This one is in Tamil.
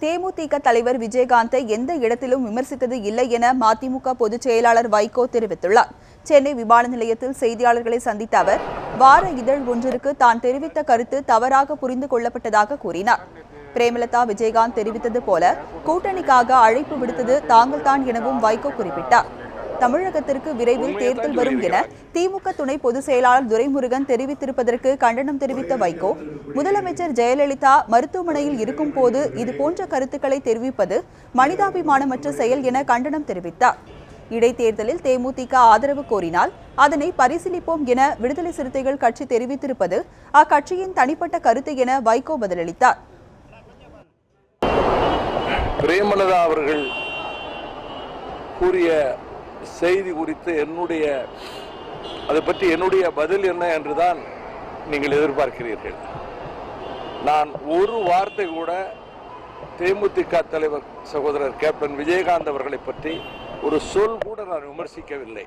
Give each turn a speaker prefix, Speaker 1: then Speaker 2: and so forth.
Speaker 1: தேமுதிக தலைவர் விஜயகாந்தை எந்த இடத்திலும் விமர்சித்தது இல்லை என மதிமுக பொதுச் செயலாளர் வைகோ தெரிவித்துள்ளார். சென்னை விமான நிலையத்தில் செய்தியாளர்களை சந்தித்த அவர், வார இதழ் ஒன்றிற்கு தான் தெரிவித்த கருத்து தவறாக புரிந்து கொள்ளப்பட்டதாக கூறினார். பிரேமலதா விஜயகாந்த் தெரிவித்தது போல கூட்டணிக்காக அழைப்பு விடுத்தது தாங்கள்தான் எனவும் வைகோ குறிப்பிட்டார். தமிழகத்திற்கு விரைவில் தேர்தல் வரும் என திமுக துணை பொதுச் செயலாளர் துரைமுருகன் தெரிவித்திருப்பதற்கு கண்டனம் தெரிவித்த வைகோ, முதலமைச்சர் ஜெயலலிதா மருத்துவமனையில் இருக்கும் போது இதுபோன்ற கருத்துக்களை தெரிவிப்பது மனிதாபிமானமற்ற செயல் என கண்டனம் தெரிவித்தார். இடைத்தேர்தலில் தேமுதிக ஆதரவு கோரினால் அதனை பரிசீலிப்போம் என விடுதலை சிறுத்தைகள் கட்சி தெரிவித்திருப்பது அக்கட்சியின் தனிப்பட்ட கருத்து என வைகோ பதிலளித்தார்.
Speaker 2: பிரேமலதா அவர்கள் கூறிய செய்தி குறித்து அதை பற்றி என்னுடைய பதில் என்ன என்றுதான் நீங்கள் எதிர்பார்க்கிறீர்கள். நான் ஒரு வார்த்தை கூட தேமுதிக தலைவர் சகோதரர் கேப்டன் விஜயகாந்த் அவர்களை பற்றி ஒரு சொல் கூட நான் விமர்சிக்கவில்லை.